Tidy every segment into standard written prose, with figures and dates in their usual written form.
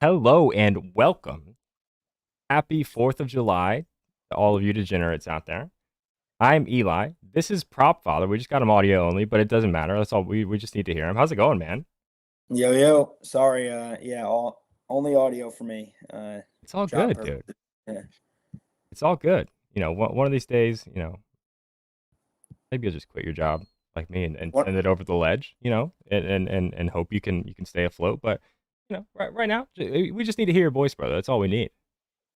Hello and welcome. Happy 4th of July to all of you degenerates out there. I'm Eli. This is PropFather. We just got him audio only, but it doesn't matter. That's all. We just need to hear him. How's it going, man? Yo, yo, sorry, yeah, only audio for me. It's all Job good, dude. purposes. Yeah. It's all good. One of these days, maybe you'll just quit your job like me and What? send it over the ledge, and hope you can stay afloat. But right now, we just need to hear your voice, brother. That's all we need.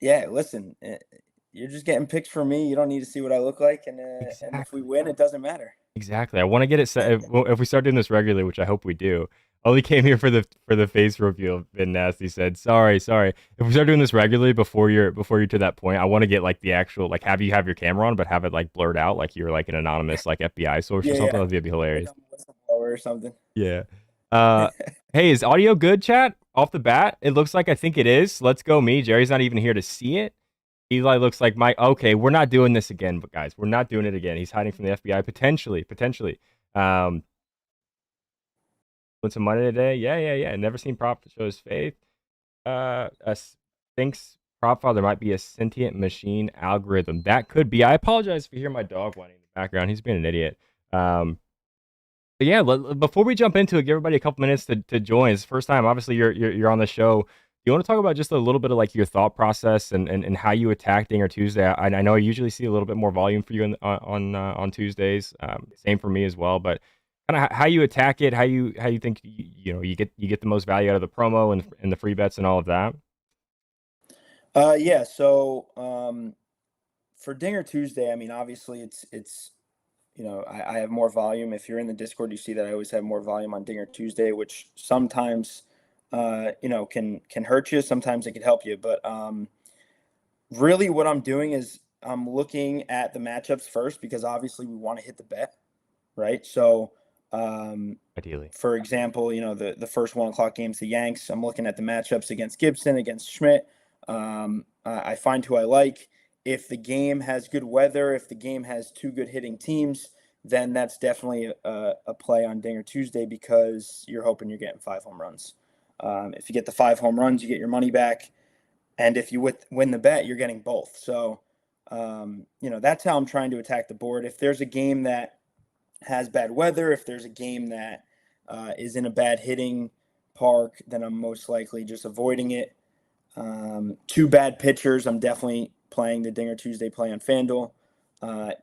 Yeah, listen, you're just getting picks from me. You don't need to see what I look like, and if we Exactly. win, it doesn't matter. Exactly. I want to get it set. If we start doing this regularly, which I hope we do, only came here for the face reveal. Been nasty said, sorry. If we start doing this regularly before you're to that point, I want to get like the actual like have you have your camera on, but have it like blurred out, like you're like an anonymous like FBI source or Yeah, something. yeah, That'd be like hilarious. I'm a whistleblower or something. Yeah. Uh, hey, is audio good, chat? Off the bat, it looks like I think it is. Let's go, me. Jerry's not even here to see it. Eli looks like Mike. Okay, we're not doing this again, but guys, we're not doing it again. He's hiding from the FBI potentially. Um, went some money today. Yeah. Never seen prop show his faith. Thinks prop father might be a sentient machine algorithm. That could be. I apologize if you hear my dog whining in the background. He's being an idiot. But yeah, before we jump into it, give everybody a couple minutes to join. It's the first time, obviously, you're on the show. You want to talk about just a little bit of like your thought process and how you attack Dinger Tuesday? I know I usually see a little bit more volume for you on Tuesdays. Same for me as well. But kind of how you attack it, how you think you get the most value out of the promo and the free bets and all of that. Yeah. So, for Dinger Tuesday, I mean, obviously, it's I have more volume. If you're in the Discord, you see that I always have more volume on Dinger Tuesday, which sometimes, can hurt you. Sometimes it can help you, but really what I'm doing is I'm looking at the matchups first because obviously we want to hit the bet, right? So, um, Ideally, for example, the first 1 o'clock game's the Yanks. I'm looking at the matchups against Gibson, against Schmidt. I find who I like. If the game has good weather, if the game has two good hitting teams, then that's definitely a play on Dinger Tuesday because you're hoping you're getting 5 home runs. If you get the 5 home runs, you get your money back. And if you win the bet, you're getting both. So, that's how I'm trying to attack the board. If there's a game that has bad weather, if there's a game that is in a bad hitting park, then I'm most likely just avoiding it. Two bad pitchers, I'm definitely playing the Dinger Tuesday play on FanDuel.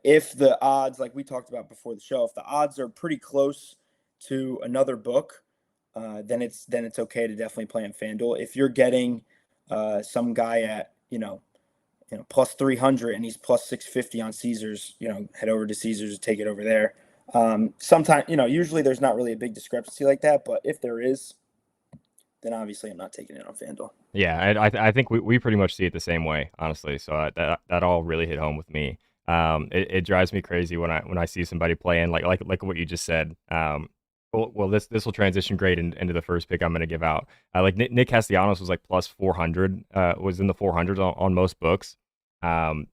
If the odds, like we talked about before the show, if the odds are pretty close to another book, then it's okay to definitely play on FanDuel. If you're getting some guy at plus 300 and he's plus 650 on Caesars, head over to Caesars and take it over there. Sometimes, usually there's not really a big discrepancy like that, but if there is, then obviously I'm not taking it on FanDuel. yeah. I think we pretty much see it the same way, honestly. So that all really hit home with me. It drives me crazy when I see somebody playing like what you just said. Well, this will transition great into the first pick I'm going to give out. Like Nick Castellanos was like plus 400, was in the 400s on most books. And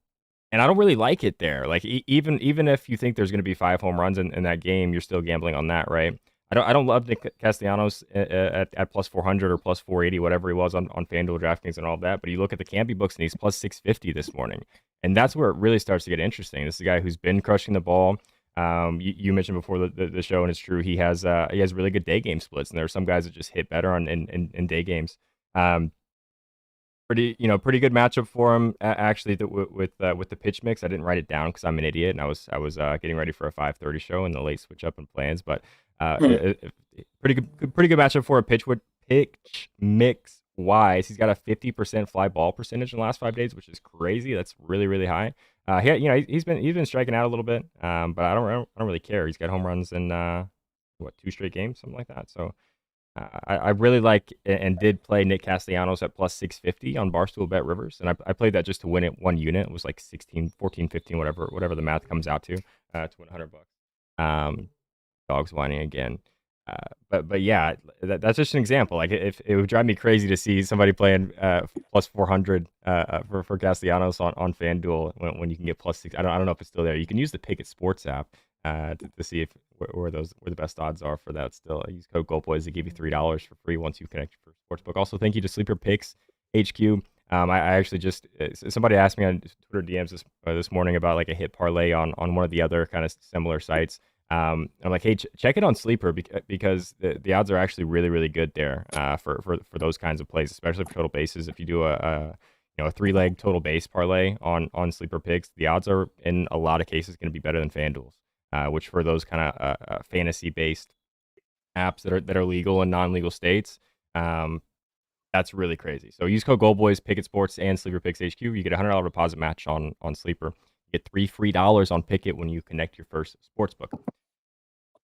I don't really like it there. Like even if you think there's going to be 5 home runs in that game, you're still gambling on that, right? I don't love Nick Castellanos at plus 400 or plus 480, whatever he was on FanDuel, DraftKings, and all that. But you look at the Campy books, and he's plus 650 this morning, and that's where it really starts to get interesting. This is a guy who's been crushing the ball. You mentioned before the show, and it's true. He has really good day game splits, and there are some guys that just hit better in day games. Pretty good matchup for him actually with the pitch mix. I didn't write it down because I'm an idiot, and I was getting ready for a 5:30 show and the late switch up in plans. But Hmm. pretty good matchup for a pitch mix wise. He's got a 50% fly ball percentage in the last 5 days, which is crazy. That's really high. He's been striking out a little bit, but I don't really care. He's got home runs in what, 2 straight games, something like that. So. I really like and did play Nick Castellanos at plus 650 on Barstool Bet Rivers, and I played that just to win it one unit. It was like 16, 14, 15, whatever the math comes out to win $100. Um, Dogs whining again. But yeah, that's just an example. Like if it would drive me crazy to see somebody playing plus 400 for Castellanos on FanDuel when you can get plus 6. I don't know if it's still there. You can use the Pickett Sports app. to see if where the best odds are for that. Still, use code Goldboys to give you $3 for free once you connect your first sportsbook. Also, thank you to Sleeper Picks HQ. I actually just somebody asked me on Twitter DMs this morning about like a hit parlay on one of the other kind of similar sites. I'm like, hey, check it on Sleeper because the odds are actually really, really good there for those kinds of plays, especially for total bases. If you do a 3-leg total base parlay on Sleeper Picks, the odds are in a lot of cases going to be better than FanDuel's, which for those kind of fantasy based apps that are legal in non-legal states, that's really crazy. So use code Goldboys, Pickett Sports, and Sleeper Picks HQ. You get a $100 deposit match on Sleeper. You get $3 free on Pickett when you connect your first sportsbook.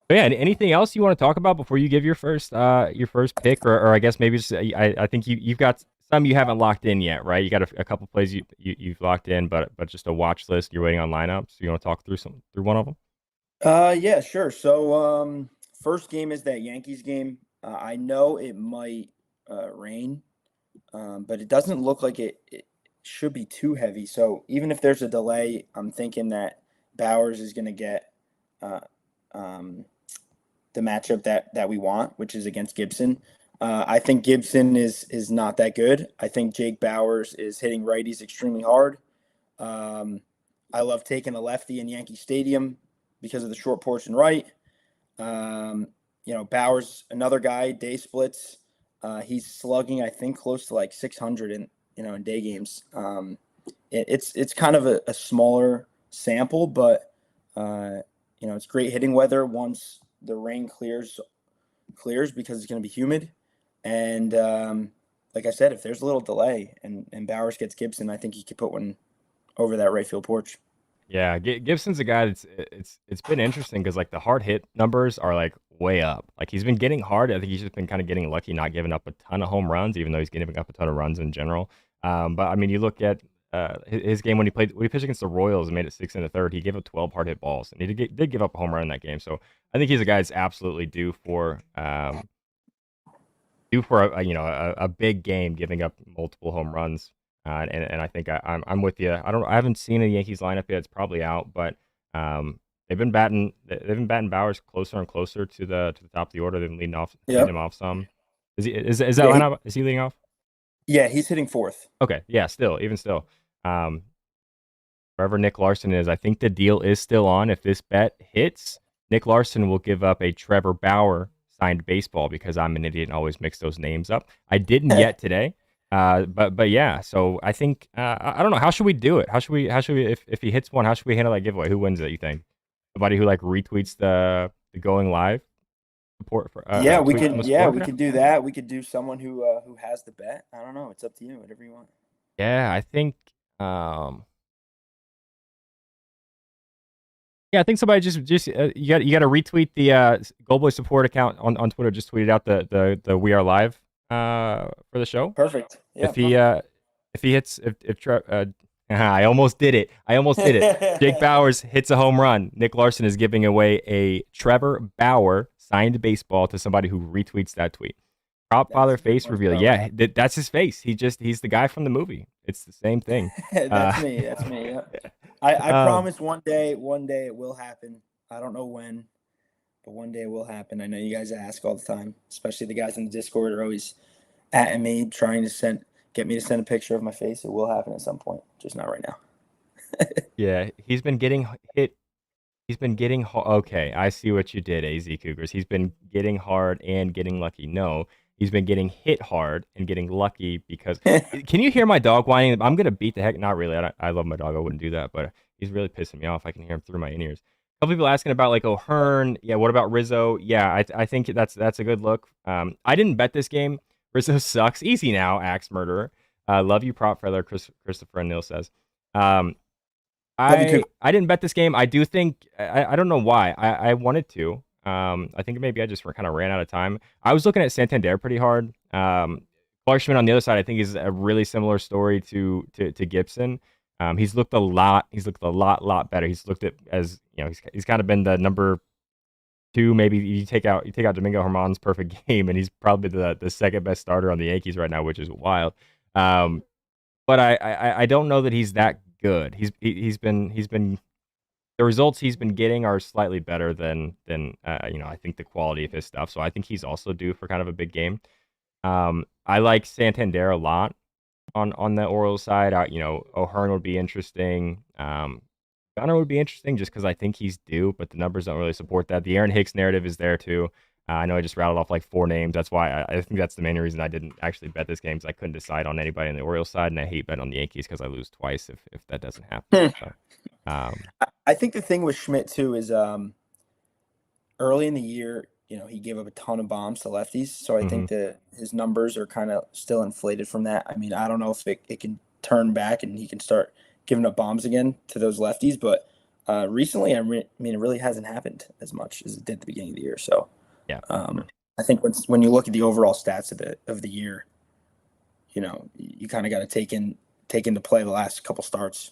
But yeah, anything else you want to talk about before you give your first pick, or I guess maybe just I think you've got some you haven't locked in yet, right? You got a couple plays you've locked in, but just a watch list. You're waiting on lineups. So you want to talk through one of them? Yeah, sure. So, first game is that Yankees game. I know it might rain, but it doesn't look like it should be too heavy. So even if there's a delay, I'm thinking that Bowers is going to get the matchup that we want, which is against Gibson. I think Gibson is not that good. I think Jake Bowers is hitting righties extremely hard. I love taking a lefty in Yankee Stadium because of the short porch and right. Bowers, another guy, day splits. He's slugging, I think, close to like 600 in day games. It's kind of a smaller sample, but it's great hitting weather once the rain clears because it's going to be humid. And like I said, if there's a little delay and Bowers gets Gibson, I think he could put one over that right field porch. Yeah, Gibson's a guy that's it's been interesting because like the hard hit numbers are like way up. Like he's been getting hard. I think he's just been kind of getting lucky, not giving up a ton of home runs, even though he's giving up a ton of runs in general. But I mean, you look at his game when he pitched against the Royals and made it 6 in the third. He gave up 12 hard hit balls, and he did give up a home run in that game. So I think he's a guy that's absolutely due for a big game, giving up multiple home runs. And I think I'm with you. I haven't seen a Yankees lineup yet. It's probably out, but they've been batting Bowers closer and closer to the top of the order. They've been leading him off some. Is that lineup? Is he leading off? Yeah, he's hitting fourth. Okay, yeah, even still. Wherever Nick Larson is, I think the deal is still on. If this bet hits, Nick Larson will give up a Trevor Bauer signed baseball because I'm an idiot and always mix those names up. I didn't yet today. But yeah, so I think I don't know, how should we do it? How should we if he hits one, how should we handle that giveaway? Who wins it, you think? Somebody who like retweets the going live support for we could do that. We could do someone who has the bet. I don't know, it's up to you, whatever you want. Yeah, I think I think somebody just you got to retweet the Goldboy support account on Twitter. Just tweeted out the We Are Live for the show. Perfect. Yeah, if he hits I almost did it. Jake Bowers hits a home run. Nick Larson is giving away a Trevor Bauer signed baseball to somebody who retweets that tweet. PropFather face reveal. Yeah, that's his face. He's the guy from the movie. It's the same thing. That's me. Yeah. I promise one day it will happen. I don't know when, but one day it will happen. I know you guys ask all the time, especially the guys in the Discord are always at me trying to get me to send a picture of my face. It will happen at some point, just not right now. Yeah, he's been getting hit. Okay, I see what you did, AZ Cougars. He's been getting hard and getting lucky. No, he's been getting hit hard and getting lucky because. Can you hear my dog whining? I'm gonna beat the heck. Not really. I love my dog. I wouldn't do that, but he's really pissing me off. I can hear him through my in-ears. A couple people asking about like O'Hearn. Yeah, what about Rizzo? Yeah, I think that's a good look. I didn't bet this game. Rizzo sucks. Easy now, Axe Murderer. Love you, PropFather. Christopher Neal says. I didn't bet this game. I do think I don't know why. I wanted to. I think maybe I just kind of ran out of time. I was looking at Santander pretty hard. Clark Schmidt on the other side, I think, is a really similar story to Gibson. He's looked a lot better. He's looked at as he's kind of been the number 2. Maybe you take out Domingo Germán's perfect game, and he's probably the second best starter on the Yankees right now, which is wild. But I don't know that he's that good. He's been the results he's been getting are slightly better than I think the quality of his stuff. So I think he's also due for kind of a big game. I like Santander a lot on the Orioles side. O'Hearn would be interesting. Gunnar would be interesting just because I think he's due, but the numbers don't really support that. The Aaron Hicks narrative is there too. I know I just rattled off like 4 names. That's why I think that's the main reason I didn't actually bet this game, because I couldn't decide on anybody on the Orioles side, and I hate betting on the Yankees because I lose twice if that doesn't happen. So, I think the thing with Schmidt too is early in the year, he gave up a ton of bombs to lefties. So I think that his numbers are kind of still inflated from that. I mean, I don't know if it can turn back and he can start giving up bombs again to those lefties. But recently, I mean, it really hasn't happened as much as it did at the beginning of the year. So yeah, I think when you look at the overall stats of the year, you kind of got to take into play the last couple starts.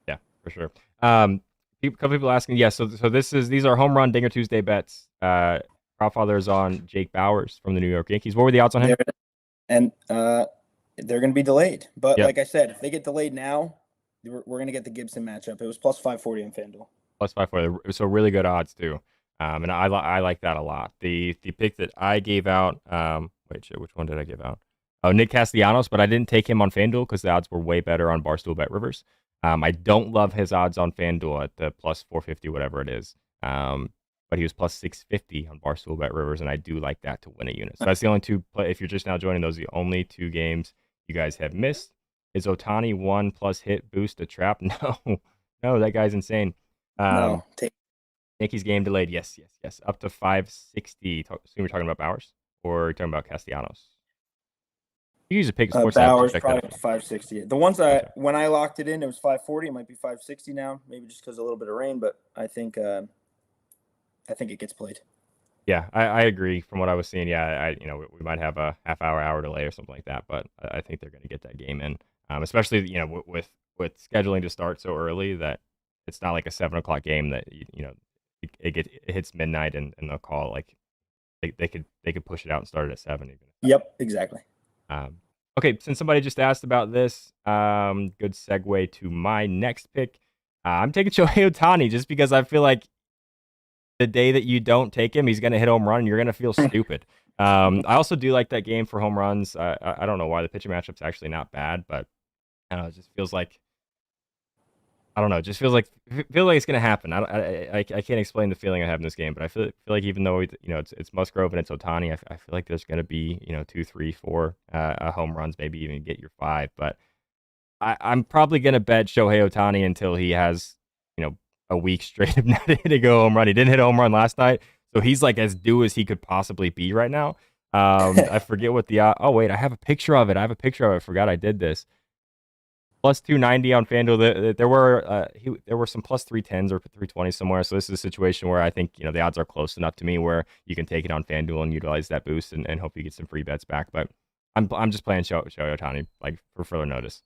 Yeah, for sure. A couple people asking, yeah. So these are home run Dinger Tuesday bets. PropFather is on Jake Bauers from the New York Yankees. What were the odds on him? They're going to be delayed. But Yep. like I said, if they get delayed now, we're going to get the Gibson matchup. It was plus 540 on FanDuel. Plus 540. So really good odds too. And I like that a lot. The pick that I gave out. Which one did I give out? Oh, Nick Castellanos, but I didn't take him on FanDuel because the odds were way better on Barstool Bet Rivers. I don't love his odds on FanDuel at the plus 450, whatever it is. But he was plus 650 on Barstool Bet Rivers, and I do like that to win a unit. So that's the only two. If you're just now joining, those are the only 2 games you guys have missed. Is Ohtani 1 plus hit boost a trap? No, that guy's insane. No, Yankees game delayed. Yes. Up to 560. Assume you're talking about Bauers, or you're talking about Castellanos. You use a pick sports Bauers probably up to 560. The ones when I locked it in, it was 540. It might be 560 now, maybe just because of a little bit of rain. But I think it gets played. Yeah, I agree. From what I was seeing, yeah, we might have a hour delay or something like that, but I think they're going to get that game in. Especially with scheduling to start so early that it's not like a 7 o'clock game that it hits midnight and they'll call like they could push it out and start it at 7 even. Yep, exactly. Okay, since somebody just asked about this, good segue to my next pick. I'm taking Shohei Ohtani just because I feel like the day that you don't take him, he's going to hit a home run and you're going to feel stupid. I also do like that game for home runs. I don't know why the pitching matchup's actually not bad, but I don't know, it just feels like it's going to happen. I can't explain the feeling I have in this game, but I feel like even though it's Musgrove and it's Ohtani, I feel like there's going to be 2, 3, 4 home runs, maybe even get your 5. But I'm probably going to bet Shohei Ohtani until he has a week straight of not hitting a home run. He didn't hit a home run last night, so he's like as due as he could possibly be right now. I forget what the oh wait, I have a picture of it. I forgot I did this. Plus 290 on FanDuel. There were some plus 310s or 320s somewhere. So this is a situation where I think the odds are close enough to me where you can take it on FanDuel and utilize that boost and hope you get some free bets back. But I'm just playing Shohei Ohtani like for further notice.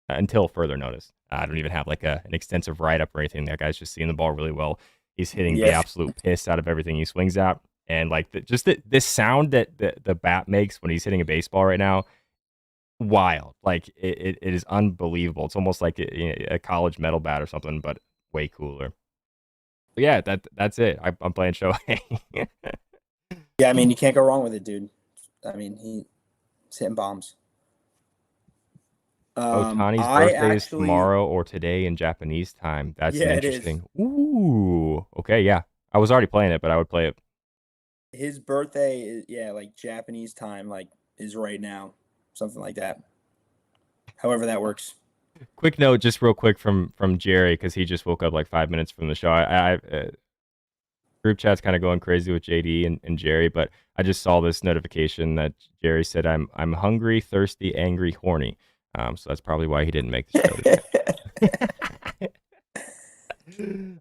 Until further notice. I don't even have like an extensive write-up or anything. That guy's just seeing the ball really well. He's hitting the absolute piss out of everything he swings at. And like this sound that the bat makes when he's hitting a baseball right now, wild. Like it is unbelievable. It's almost like a college metal bat or something, but way cooler. But yeah, that's it. I'm playing Shohei. Yeah, I mean, you can't go wrong with it, dude. I mean, he's hitting bombs. Ohtani's birthday is tomorrow or today in Japanese time. That's interesting. Ooh. Okay, yeah. I was already playing it, but I would play it. His birthday is like Japanese time, like is right now, something like that. However that works. Quick note, just real quick from Jerry, because he just woke up like 5 minutes from the show. Group chat's kind of going crazy with JD and Jerry, but I just saw this notification that Jerry said I'm hungry, thirsty, angry, horny. So that's probably why he didn't make the show today.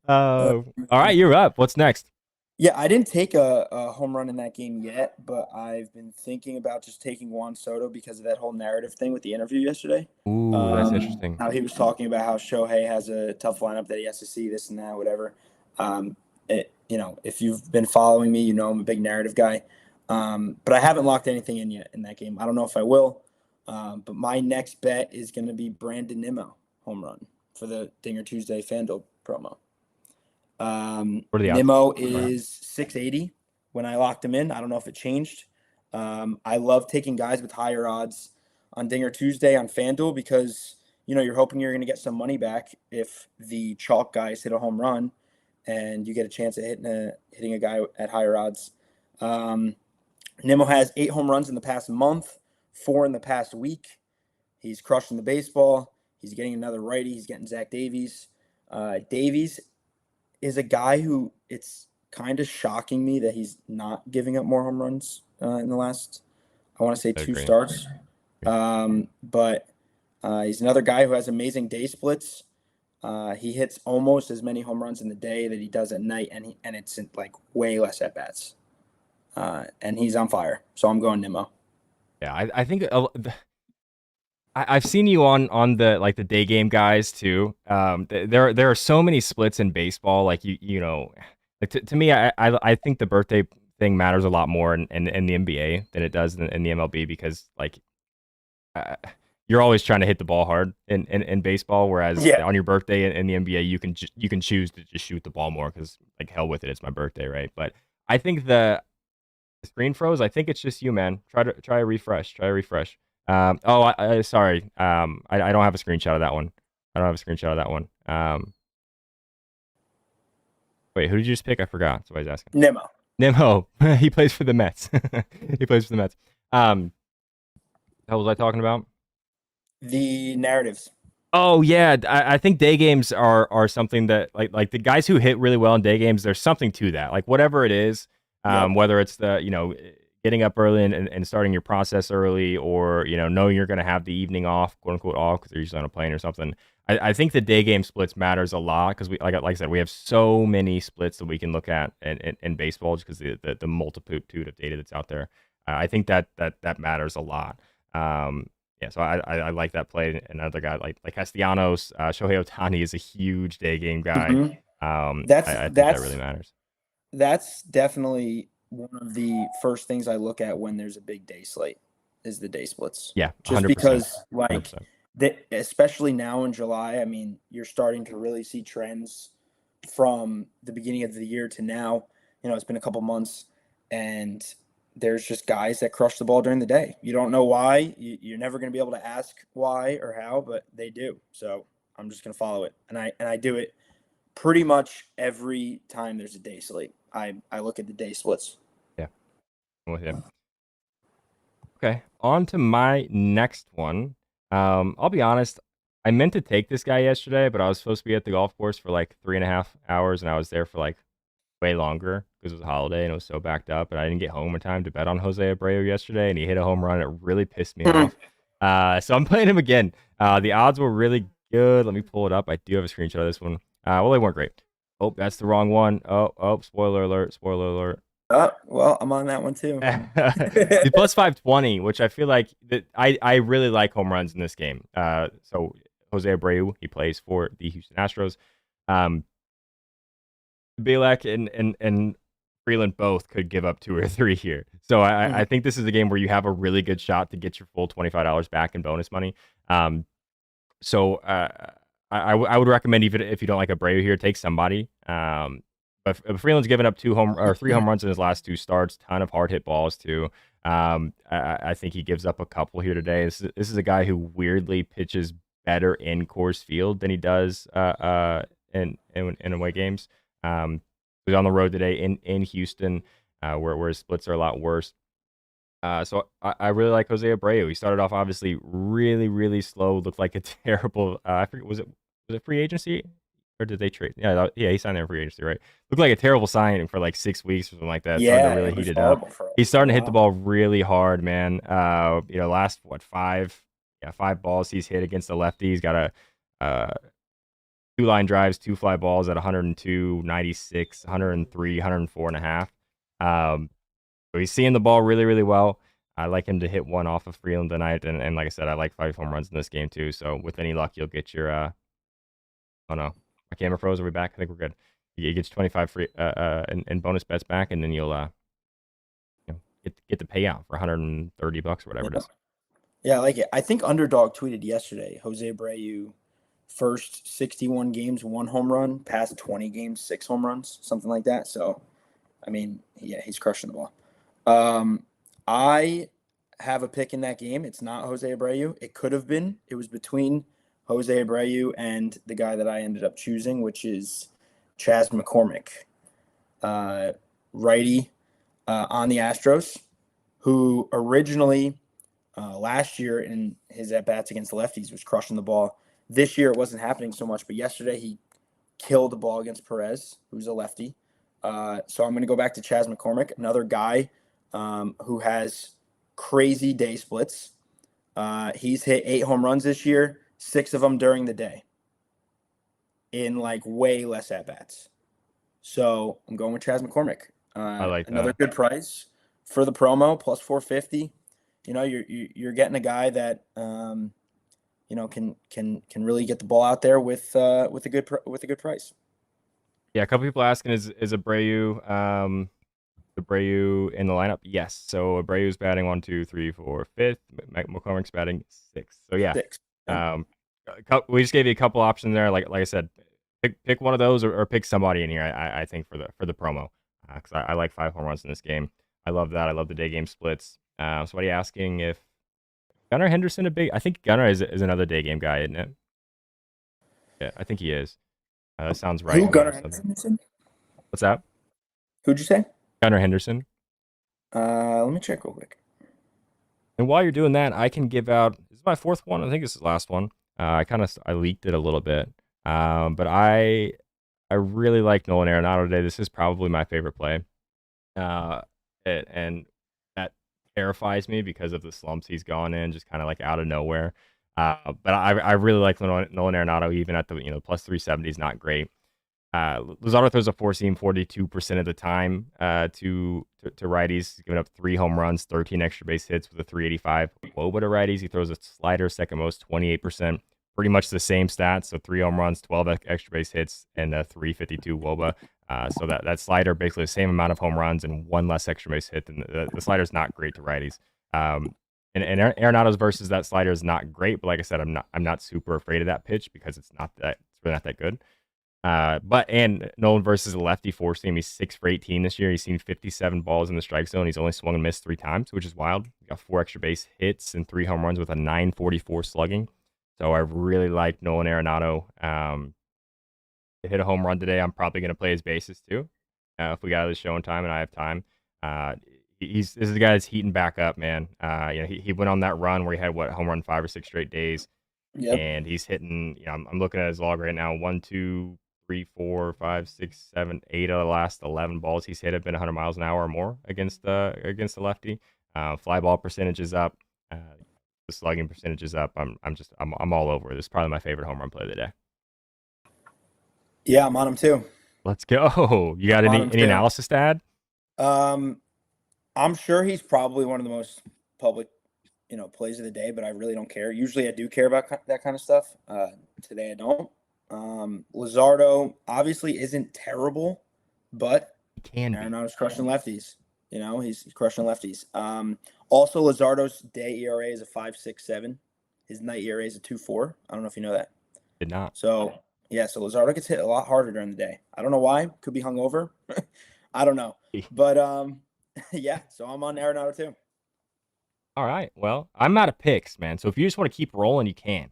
All right, you're up. What's next? Yeah, I didn't take a home run in that game yet, but I've been thinking about just taking Juan Soto because of that whole narrative thing with the interview yesterday. Ooh, that's interesting. How he was talking about how Shohei has a tough lineup that he has to see this and that, whatever. If you've been following me, I'm a big narrative guy. But I haven't locked anything in yet in that game. I don't know if I will. But my next bet is going to be Brandon Nimmo home run for the Dinger Tuesday FanDuel promo. What are the odds? Nimmo is 680 when I locked him in. I don't know if it changed. I love taking guys with higher odds on Dinger Tuesday on FanDuel because you're hoping you're going to get some money back if the chalk guys hit a home run, and you get a chance at hitting a guy at higher odds. Nimmo has 8 home runs in the past month, 4 in the past week. He's crushing the baseball. He's getting another righty. He's getting Zach Davies. Davies is a guy who it's kind of shocking me that he's not giving up more home runs in the last, I want to say, I 2 agree. starts. But he's another guy who has amazing day splits. He hits almost as many home runs in the day that he does at night, and it's like way less at bats. And he's on fire, so I'm going Nimmo. Yeah, I think I've seen you on the like the day game guys too. There are so many splits in baseball. Like like to me, I think the birthday thing matters a lot more in the NBA than it does in the MLB because like uh, you're always trying to hit the ball hard in baseball, whereas Yeah. on your birthday in the NBA you can choose to just shoot the ball more because like hell with it, it's my birthday, right? But I think the screen froze. I think it's just you, man. Try a refresh. Try a refresh. Sorry. I don't have a screenshot of that one. I don't have a screenshot of that one. Wait, who did you just pick? I forgot. Somebody's asking. Nimmo. Nimho. He plays for the Mets. He plays for the Mets. What was I talking about? The narratives. Oh yeah, I think day games are something that like the guys who hit really well in day games. There's something to that. Like whatever it is, Yep. whether it's the getting up early and starting your process early, or knowing you're going to have the evening off, quote unquote off, because you're usually on a plane or something. I think the day game splits matters a lot because we like I said we have so many splits that we can look at in baseball just because the multitude of data that's out there. I think that matters a lot. Yeah, so I like that play. Another guy like Castellanos, Shohei Ohtani is a huge day game guy. Mm-hmm. I That's think that really that's matters. that's definitely one of the first things I look at when there's a big day slate is the day splits. Yeah, Just 100%. because, like, 100%. especially now in July, I mean, you're starting to really see trends from the beginning of the year to now. It's been a couple months, and there's just guys that crush the ball during the day. You don't know why. You're never going to be able to ask why or how, but they do. So I'm just going to follow it, and I do it pretty much every time there's a day slate. I look at the day splits. Yeah, I'm with you. Okay, on to my next one. I'll be honest, I meant to take this guy yesterday, but I was supposed to be at the golf course for like 3.5 hours, and I was there for like way longer because it was a holiday and it was so backed up, and I didn't get home in time to bet on Jose Abreu yesterday, and he hit a home run. It really pissed me off. So I'm playing him again. The odds were really good. Let me pull it up. I do have a screenshot of this one. Well, they weren't great. Oh, that's the wrong one. Oh, spoiler alert! Spoiler alert. Well, I'm on that one too. He's plus 520, which I feel like that I really like home runs in this game. So Jose Abreu, he plays for the Houston Astros. Bielak and Freeland both could give up 2 or 3 here. So I think this is a game where you have a really good shot to get your full $25 back in bonus money. So I would recommend, even if you don't like Abreu here, take somebody. But Freeland's given up 3 home runs in his last 2 starts. Ton of hard hit balls too. I think he gives up a couple here today. This is a guy who weirdly pitches better in Coors Field than he does in away games. He's on the road today in Houston, where his splits are a lot worse. So I really like Jose Abreu. He started off obviously really, really slow. Looked like a terrible. I forget, was it free agency or did they trade? Yeah, he signed there in free agency, right? Looked like a terrible signing for like 6 weeks or something like that. Started to Yeah, really it was heat it up. horrible for He's a starting to hit the while. ball really hard, man. Last what 5 balls he's hit against the lefty. He's got a 2 line drives, 2 fly balls at 102, 96, 103, 104 and a half. So he's seeing the ball really, really well. I like him to hit one off of Freeland tonight, and like I said, I like 5 home runs in this game too. So with any luck, you'll get your. Oh no, my camera froze. Are we back? I think we're good. You get your 25 free and bonus bets back, and then you'll get the payout for $130 or whatever it is. Yeah, I like it. I think Underdog tweeted yesterday Jose Abreu first 61 games, 1 home run, past 20 games, 6 home runs, something like that. So, I mean, yeah, he's crushing the ball. I have a pick in that game. It's not Jose Abreu. It could have been. It was between Jose Abreu and the guy that I ended up choosing, which is Chas McCormick, righty on the Astros, who originally last year in his at-bats against the lefties was crushing the ball. This year it wasn't happening so much, but yesterday he killed the ball against Perez, who's a lefty. So I'm going to go back to Chas McCormick, another guy who has crazy day splits. He's hit 8 home runs this year, 6 of them during the day in like way less at-bats. So I'm going with Chas McCormick. I like another that. good price for the promo, plus 450. You know, you're getting a guy that you know can really get the ball out there with a good price. Yeah, a couple people asking is Abreu Abreu in the lineup? Yes. So Abreu's batting 1, 2, 3, 4, 5th. McCormick's batting 6th. So yeah. 6. Yeah. We just gave you a couple options there. Like I said, pick one of those or pick somebody in here. I think for the promo because I like 5 home runs in this game. I love that. I love the day game splits. Somebody asking if Gunnar Henderson a big. I think Gunnar is another day game guy, isn't it? Yeah, I think he is. That sounds right. Who, Gunnar Henderson? What's that? Who'd you say? Gunnar Henderson. Let me check real quick. And while you're doing that, I can give out. This is my 4th one. I think it's the last one. I leaked it a little bit, but I really like Nolan Arenado today. This is probably my favorite play, and that terrifies me because of the slumps he's gone in, just kind of like out of nowhere. But I really like Nolan Arenado, even at the plus 370 is not great. Luzardo throws a 4-seam 42% of the time to righties, giving up 3 home runs, 13 extra base hits with a 385 WOBA to righties. He throws a slider, second most, 28%. Pretty much the same stats, so 3 home runs, 12 extra base hits, and a 352 WOBA. So that slider, basically the same amount of home runs and 1 less extra base hit. And the slider's not great to righties. And Arenado's versus that slider is not great, but like I said, I'm not super afraid of that pitch because it's really not that good. And Nolan versus a lefty 4-seam, he's 6 for 18 this year. He's seen 57 balls in the strike zone. He's only swung and missed 3 times, which is wild. He got 4 extra base hits and 3 home runs with a 944 slugging. So I really like Nolan Arenado. To hit a home run today, I'm probably going to play his bases too. If we got the show in time and I have time. This is the guy that's heating back up, man. He went on that run where he had home run 5 or 6 straight days. Yep. And he's hitting, I'm looking at his log right now. 1, 2, 3, 4, 5, 6, 7, 8 of the last 11 balls he's hit have been 100 miles an hour or more against the lefty. Fly ball percentage is up. The slugging percentage is up. I'm all over. This is probably my favorite home run play of the day. Yeah, I'm on him too. Let's go. You got any analysis to add? I'm sure he's probably one of the most public, plays of the day, but I really don't care. Usually I do care about that kind of stuff. Today I don't. Luzardo obviously isn't terrible, but he can be. Arenado's crushing lefties. He's crushing lefties. Also, Luzardo's day ERA is a 5.67. His night ERA is a 2.4. I don't know if you know that. Did not. So Luzardo gets hit a lot harder during the day. I don't know why. Could be hungover. I don't know. But yeah. So I'm on Arenado too. All right. Well, I'm out of picks, man. So if you just want to keep rolling, you can,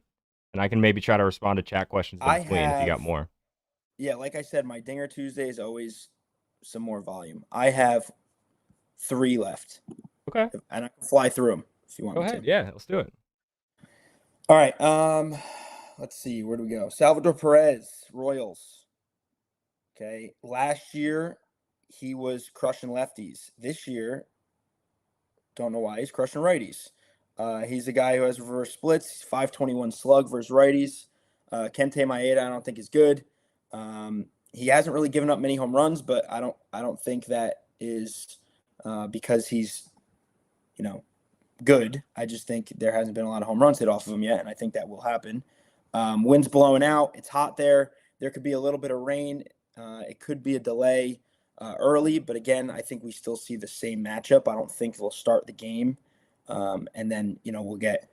and I can maybe try to respond to chat questions in between if you got more. Yeah, like I said, my Dinger Tuesday is always some more volume. I have 3 left. Okay. And I can fly through them if you want Go me ahead. to. Yeah, let's do it. All right. Let's see. Where do we go? Salvador Perez, Royals. Okay. Last year, he was crushing lefties. This year, don't know why, he's crushing righties. He's a guy who has reverse splits. 521 slug versus righties. Kente Maeda, I don't think is good. He hasn't really given up many home runs, but I don't think that is because he's, good. I just think there hasn't been a lot of home runs hit off of him yet, and I think that will happen. Wind's blowing out. It's hot there. There could be a little bit of rain. It could be a delay early, but again, I think we still see the same matchup. I don't think they'll start the game, and then we'll get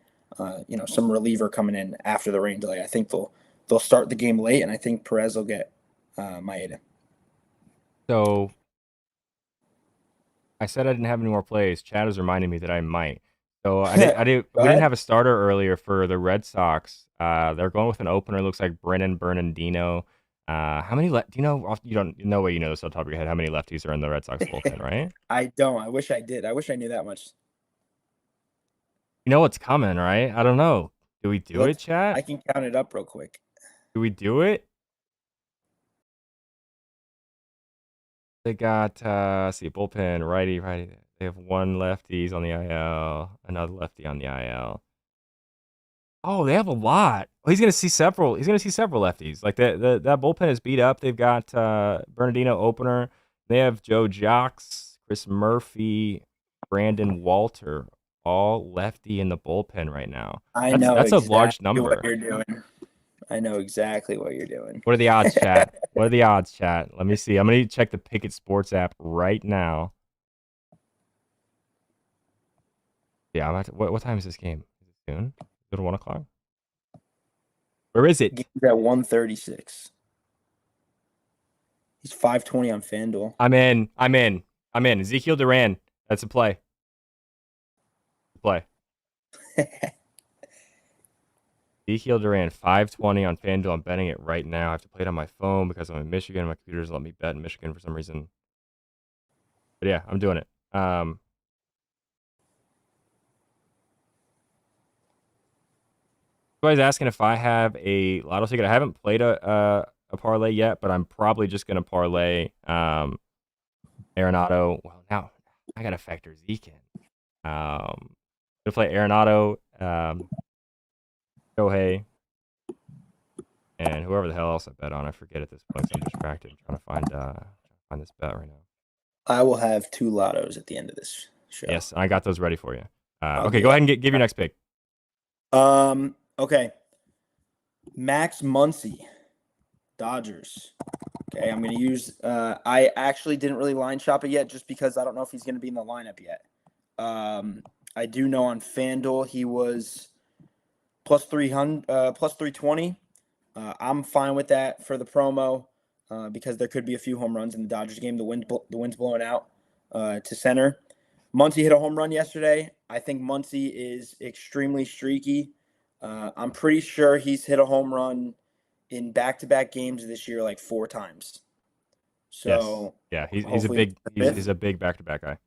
some reliever coming in after the rain delay. I think they'll they'll start the game late, and I think Perez will get Maeda. So I said I didn't have any more plays. Chad is reminding me that I might. So I did. Go We didn't ahead. have a starter earlier for the Red Sox. They're going with an opener. Looks like Brennan Bernardino. How many? Do you know? You don't. No way you know this off the top of your head. How many lefties are in the Red Sox bullpen? Right? I don't. I wish I did. I wish I knew that much. You know what's coming, right? I don't know. Do we do it, I chat? can count it up real quick. Do we do it? They got see bullpen righty. They have one lefty. He's on the IL. Another lefty on the IL. Oh, they have a lot. Oh, he's gonna see several. He's gonna see several lefties. Like that bullpen is beat up. They've got Bernardino opener. They have Joe Jocks, Chris Murphy, Brandon Walter, all lefty in the bullpen right now. I know That's a large exactly what number. you're doing. I know exactly what you're doing. What are the odds, chat? What are the odds, chat? Let me see. I'm gonna check the Pickett Sports app right now. Yeah, I'm at. What time is this game? Is it soon? Is it 1:00? Where is it? Game's at 136. He's 520 on FanDuel. I'm in. Ezekiel Duran. That's a play. Ezekiel Duran, 520 on FanDuel. I'm betting it right now. I have to play it on my phone because I'm in Michigan. My computer doesn't let me bet in Michigan for some reason. But yeah, I'm doing it. Somebody's asking if I have a lotto ticket. I haven't played a parlay yet, but I'm probably just going to parlay Arenado. Well, now I got to factor Zeke in. Going to play Arenado, Shohei, and whoever the hell else I bet on. I forget at this point. So I'm distracted. I'm trying to find this bet right now. I will have 2 lottos at the end of this show. Yes, I got those ready for you. Okay, go ahead and give your next pick. Okay. Max Muncy, Dodgers. Okay, I'm going to use I actually didn't really line shop it yet just because I don't know if he's going to be in the lineup yet. I do know on FanDuel he was plus 320. I'm fine with that for the promo because there could be a few home runs in the Dodgers game. The wind's blowing out to center. Muncy hit a home run yesterday. I think Muncy is extremely streaky. I'm pretty sure he's hit a home run in back-to-back games this year like 4 times. So yes. Yeah, he's a big back-to-back guy.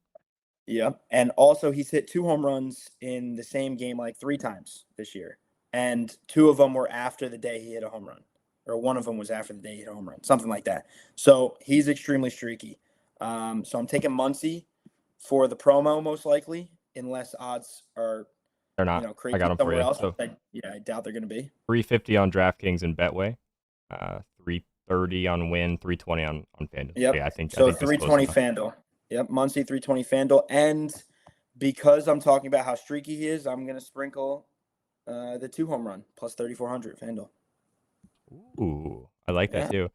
Yeah, and also he's hit 2 home runs in the same game like 3 times this year, and 2 of them were after the day he hit a home run, or one of them was after the day he hit a home run, something like that. So he's extremely streaky. So I'm taking Muncy for the promo most likely, unless odds are they're not. Crazy I got them for you. else. So, I doubt they're going to be. 350 on DraftKings and Betway, 330 on Win, 320 on FanDuel. Yep. Yeah, I think so. I think 320 FanDuel. Yep, Muncy 320 FanDuel, and because I'm talking about how streaky he is, I'm going to sprinkle the 2 home run plus 3,400 FanDuel. Ooh, I like that too.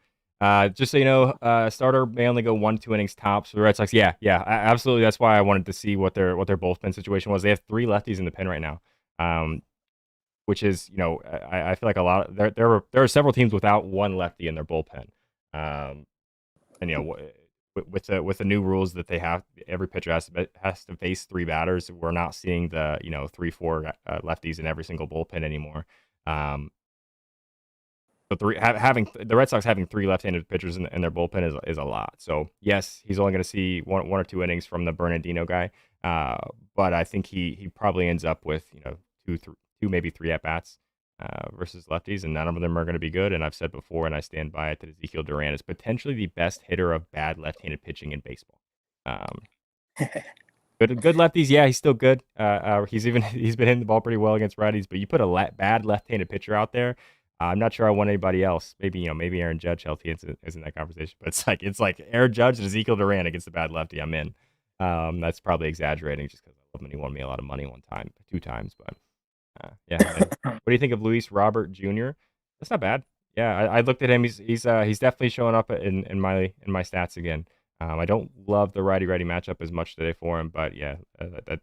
Just so you know, starter may only go 1-2 innings tops for the Red Sox. Yeah, absolutely. That's why I wanted to see what their bullpen situation was. They have 3 lefties in the pen right now, which is I feel like a lot. There are several teams without 1 lefty in their bullpen, and with the new rules that they have, every pitcher has to face 3 batters. We're not seeing the 3-4 lefties in every single bullpen anymore. So having the Red Sox having 3 left-handed pitchers in their bullpen is a lot. So yes, he's only going to see one or 2 innings from the Bernardino guy, but I think he probably ends up with 2 maybe 3 at bats versus lefties, and none of them are going to be good. And I've said before, and I stand by it, that Ezekiel Duran is potentially the best hitter of bad left-handed pitching in baseball. Good lefties, yeah, he's still good. He's been hitting the ball pretty well against righties, but you put a bad left-handed pitcher out there. I'm not sure I want anybody else. Maybe Aaron Judge healthy is in that conversation, but it's like Aaron Judge and Ezekiel Duran against the bad lefty. I'm in. That's probably exaggerating just because I love him and he won me a lot of money 2 times. But yeah, what do you think of Luis Robert Jr.? That's not bad. Yeah, I looked at him. He's definitely showing up in my stats again. I don't love the righty matchup as much today for him, but yeah,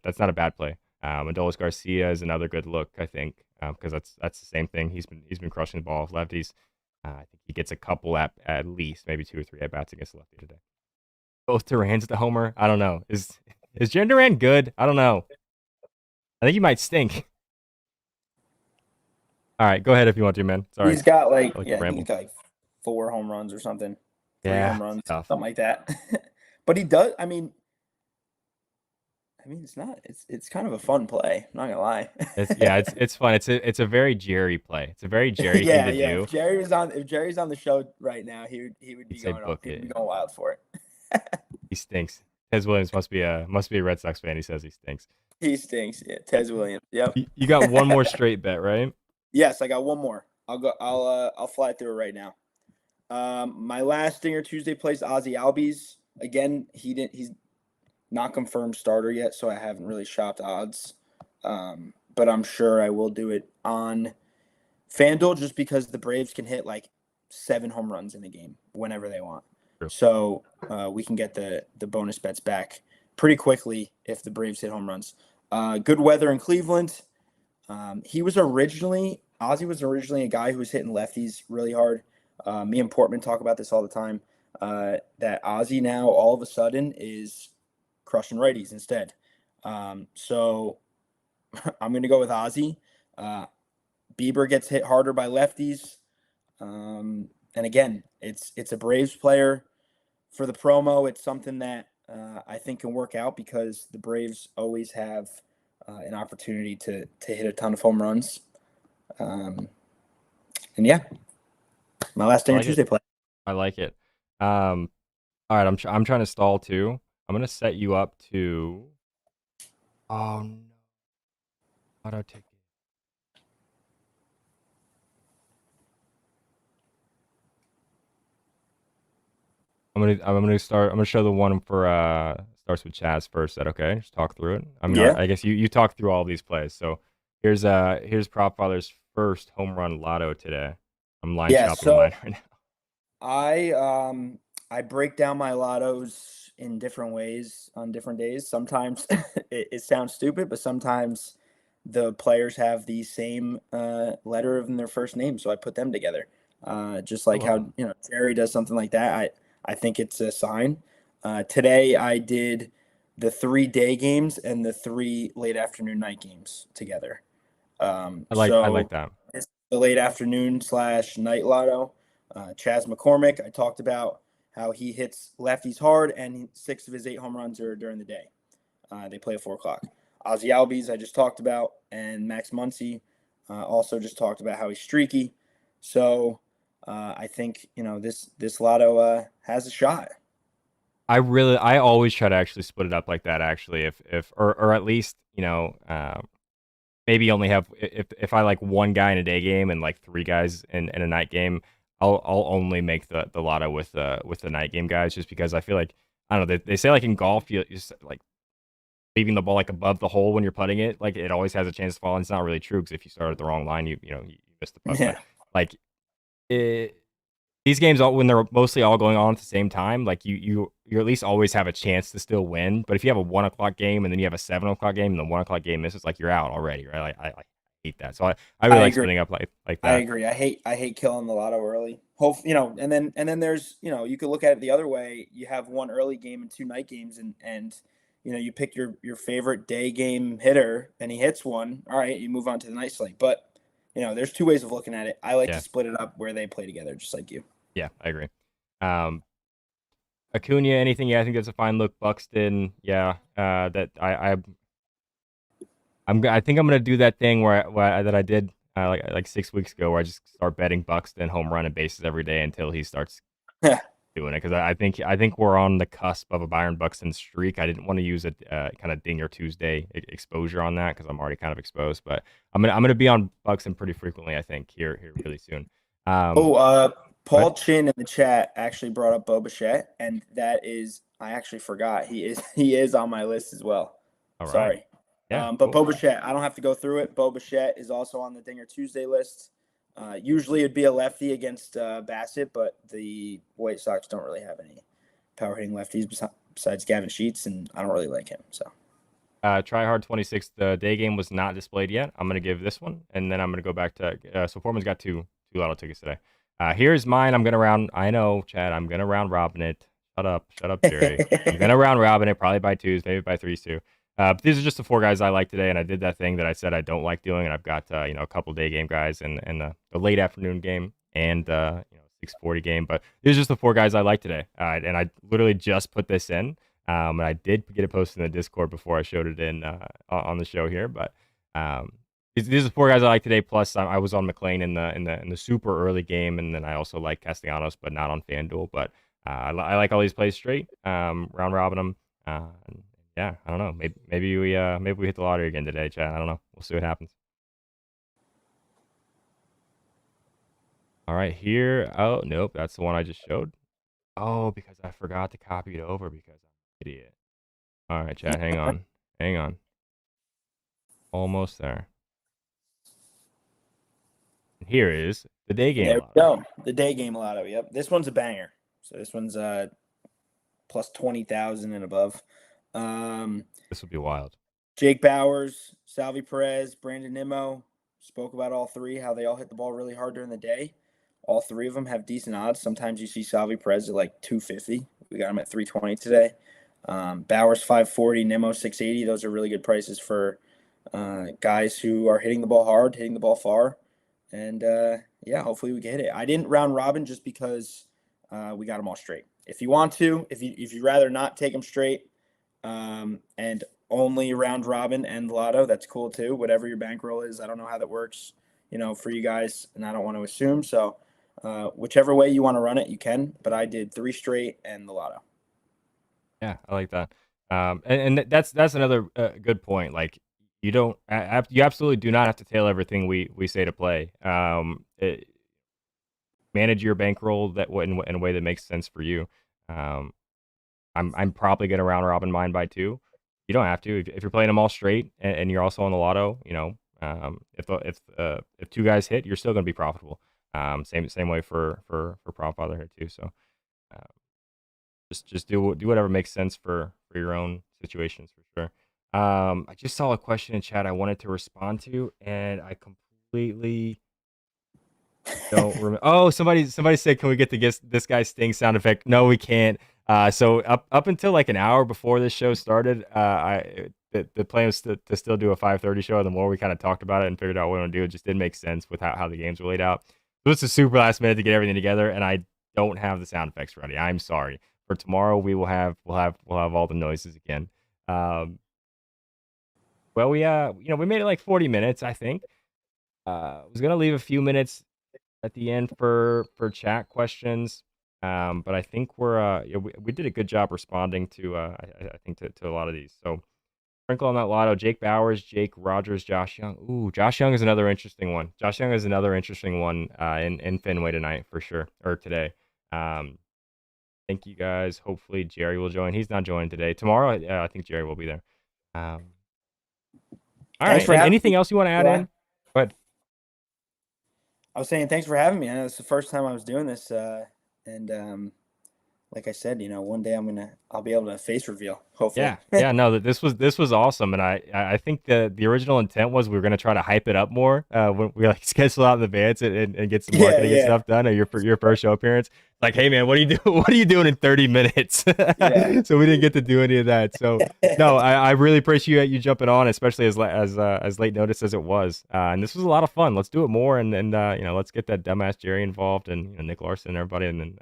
that's not a bad play. Adolis Garcia is another good look. I think because that's the same thing. He's been crushing the ball with lefties. I think he gets a couple at least, maybe 2 or 3 at bats against the lefty today. Both Duran's the homer. I don't know. Is Jen Duran good? I don't know. I think he might stink. All right, go ahead if you want to, man. Sorry, He's got I like to I think ramble. he's got like 4 home runs or something, 3 home Yeah, runs, it's tough. something like that. But he does. It's not. It's kind of a fun play. I'm not gonna lie. It's fun. It's a very Jerry play. It's a very Jerry thing Yeah, to yeah. do. If Jerry's on the show right now, he would He'd be say going on. book He'd be it. going wild for it. He stinks. Tez Williams must be a Red Sox fan. He says he stinks. He stinks. Yeah, Tez Williams. Yep. You got one more straight bet, right? Yes, I got one more. I'll go. I'll fly through it right now. My last Dinger Tuesday plays Ozzy Albies. Again, he's not confirmed starter yet, so I haven't really shopped odds. But I'm sure I will do it on FanDuel just because the Braves can hit like 7 home runs in the game whenever they want. True. So we can get the bonus bets back pretty quickly if the Braves hit home runs. Good weather in Cleveland. Ozzy was originally a guy who was hitting lefties really hard. Me and Portman talk about this all the time. That Ozzy now all of a sudden is crushing righties instead. So I'm going to go with Ozzy. Bieber gets hit harder by lefties. And again, it's a Braves player. For the promo, it's something that I think can work out because the Braves always have an opportunity to hit a ton of home runs. And yeah, my last I Dinger like it. Tuesday play. I like it. All right, I'm trying to stall too. I'm gonna set you up to. Oh no, auto ticket. I'm gonna show the one for starts with Chaz first. Is that okay? Just talk through it. I mean, Yeah. I guess you talk through all of these plays. So here's PropFather's first home run lotto today. I'm line Yeah. shopping So mine right now. I break down my lottos in different ways on different days. Sometimes it sounds stupid, but sometimes the players have the same letter in their first name, so I put them together. Just like Oh, how Jerry does something like that. I think it's a sign. Today I did the 3 day games and the 3 late afternoon night games together. I like So that. it's the late afternoon / night lotto. Chaz McCormick, I talked about how he hits lefties hard, and 6 of his 8 home runs are during the day. They play at 4 o'clock. Ozzy Albies, I just talked about, and Max Muncy also just talked about how he's streaky. So I think this lotto has a shot. I always try to actually split it up like that. Actually, if or at least maybe only have if I like one guy in a day game and like 3 guys in a night game, I'll only make the lotto with the night game guys just because I feel like I don't know they say like in golf you just like leaving the ball like above the hole when you're putting it like it always has a chance to fall and it's not really true because if you start at the wrong line you miss the putt but Yeah. like it, these games all when they're mostly all going on at the same time, like you at least always have a chance to still win. But if you have a 1 o'clock game and then you have a 7 o'clock game and the 1 o'clock game misses, like you're out already, right? Like I hate that. So I really I like agree. splitting up like I that. agree. I hate killing the lotto early. Hope and then there's you could look at it the other way. You have 1 early game and 2 night games, and you pick your favorite day game hitter, and he hits one. All right, you move on to the night slate. But there's 2 ways of looking at it. I like to Yeah, split it up where they play together, just like you. yeah, I agree. Um, Acuna, anything? Yeah, I think that's a fine look. Buxton, yeah. That I think I'm gonna do that thing that I did like 6 weeks ago, where I just start betting Buxton home run and bases every day until he starts doing it. Because I think we're on the cusp of a Byron Buxton streak. I didn't want to use a kind of Dinger Tuesday exposure on that because I'm already kind of exposed. But I'm gonna be on Buxton pretty frequently. I think here really soon. Oh, But Paul Chin in the chat actually brought up Bo Bichette, and that is I actually forgot he is on my list as well. all right, Sorry. yeah, But cool. Bo Bichette, I don't have to go through it. Bo Bichette is also on the Dinger Tuesday list. Usually it'd be a lefty against Bassett, but the White Sox don't really have any power hitting lefties besides Gavin Sheets, and I don't really like him. So Try Hard 26. The day game was not displayed yet. I'm gonna give this one, and then I'm gonna go back to. So Foreman's got two lotto tickets today. Here's mine. I'm gonna round. I know, Chad. I'm gonna round robin it. Shut up, Jerry. I'm gonna round robin it, probably by twos, maybe by threes too. These are just the 4 guys I like today, and I did that thing that I said I don't like doing, and I've got a couple day game guys and the late afternoon game and 6:40 game. But these are just the 4 guys I like today, and I literally just put this in. And I did get it posted in the Discord before I showed it in on the show here. But these are the 4 guys I like today. Plus, I was on McLean in the super early game, and then I also like Castellanos, but not on FanDuel. But I like all these plays straight, round robin them. And yeah, I don't know. Maybe we hit the lottery again today, Chad. I don't know. We'll see what happens. All right, here. Oh nope, that's the one I just showed. Oh, because I forgot to copy it over because I'm an idiot. All right, Chad, hang on. Hang on. Almost there. Here is the day game. There we go. The day game lotto. Yep. This one's a banger. So this one's plus 20,000 and above. This would be wild. Jake Bowers, Salvi Perez, Brandon Nimmo. Spoke about all 3, how they all hit the ball really hard during the day. All 3 of them have decent odds. Sometimes you see Salvi Perez at like 250. We got him at 320 today. Bowers 540, Nimmo 680. Those are really good prices for guys who are hitting the ball hard, hitting the ball far. And yeah, hopefully we can hit it. I didn't round robin just because we got them all straight. If you want to, if you'd rather not take them straight and only round robin and lotto, that's cool too. Whatever your bankroll is, I don't know how that works, for you guys, and I don't want to assume. So whichever way you want to run it, you can. But I did 3 straight and the lotto. Yeah, I like that. And that's another good point. Like you absolutely do not have to tail everything we say to play. Manage your bankroll in a way that makes sense for you. I'm probably gonna round robin mine by 2. You don't have to if you're playing them all straight and you're also on the lotto. If 2 guys hit, you're still gonna be profitable. Same way for PropFather here too. So just do whatever makes sense for your own situations for sure. I just saw a question in chat I wanted to respond to, and I completely don't remember. Oh, somebody said, "Can we get this guy's Sting sound effect?" No, we can't. So up until like an hour before this show started, the plan was to still do a 5:30 show. The more we kind of talked about it and figured out what we want to do, it just didn't make sense with how the games were laid out. So it's a super last minute to get everything together, and I don't have the sound effects ready. I'm sorry. For tomorrow, we'll have all the noises again. Well, we made it like 40 minutes, I think. I was gonna leave a few minutes at the end for chat questions, but I think we did a good job responding to I think to a lot of these. So sprinkle on that lotto: Jake Bowers, Jake Rogers, Josh Young. Ooh, Josh Young is another interesting one. In Fenway tonight for sure, or today. Thank you guys. Hopefully Jerry will join. He's not joining today. Tomorrow, I think Jerry will be there. All right. Anything else you want to add in? But I was saying thanks for having me. I know it's the first time I was doing this, and like I said, one day I'll be able to face reveal. Hopefully. Yeah. No, this was awesome, and I think the original intent was we were gonna try to hype it up more when we like schedule out in advance and get some marketing stuff done. Or your first show appearance, like, hey man, what are you doing? What are you doing in 30 minutes? So we didn't get to do any of that. So no, I really appreciate you jumping on, especially as late notice as it was. And this was a lot of fun. Let's do it more, and let's get that dumbass Jerry involved and Nick Larson and everybody, and then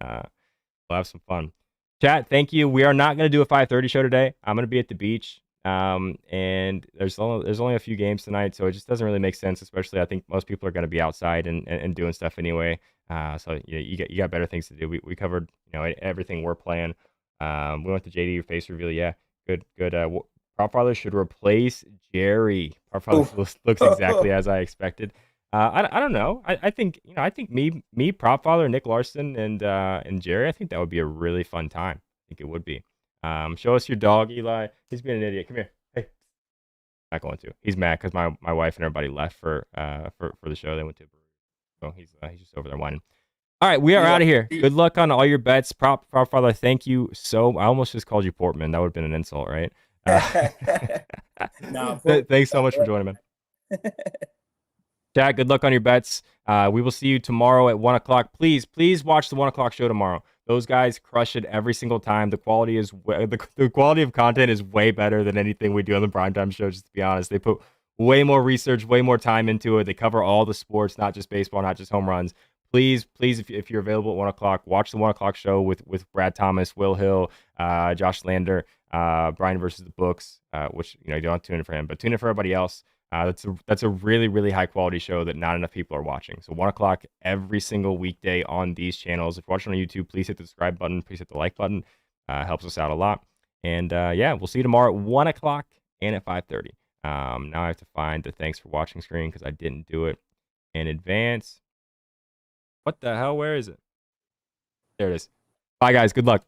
we'll have some fun. Chat, thank you. We are not going to do a 5:30 show today. I'm going to be at the beach, and there's only a few games tonight, so it just doesn't really make sense. Especially, I think most people are going to be outside and doing stuff anyway. So you got better things to do. We covered everything we're playing. We went to JD face reveal. Yeah, good. PropFather should replace Jerry. PropFather looks exactly as I expected. I don't know. I think me, PropFather, Nick Larson, and Jerry. I think that would be a really fun time. I think it would be. Show us your dog, Eli. He's being an idiot. Come here. Hey. Not going to. He's mad because my wife and everybody left for the show. They went to. So he's just over there whining. All right, we are out of here. Good luck on all your bets. PropFather, thank you so. I almost just called you Portman. That would have been an insult, right? Uh, No, for thanks so much for joining, man. Jack, good luck on your bets. We will see you tomorrow at 1 o'clock. Please watch the 1 o'clock show tomorrow. Those guys crush it every single time. The quality is the quality of content is way better than anything we do on the primetime show. Just to be honest, they put way more research, way more time into it. They cover all the sports, not just baseball, not just home runs. Please, if you're available at 1 o'clock, watch the 1 o'clock show with Brad Thomas, Will Hill, Josh Lander, Brian versus the Books, which you don't have to tune in for him, but tune in for everybody else. That's a really, really high quality show that not enough people are watching. So 1 o'clock every single weekday on these channels. If you're watching on YouTube, please hit the subscribe button. Please hit the like button. Helps us out a lot. And yeah, we'll see you tomorrow at 1 o'clock and at 5:30. Now I have to find the thanks for watching screen because I didn't do it in advance. What the hell? Where is it? There it is. Bye, guys. Good luck.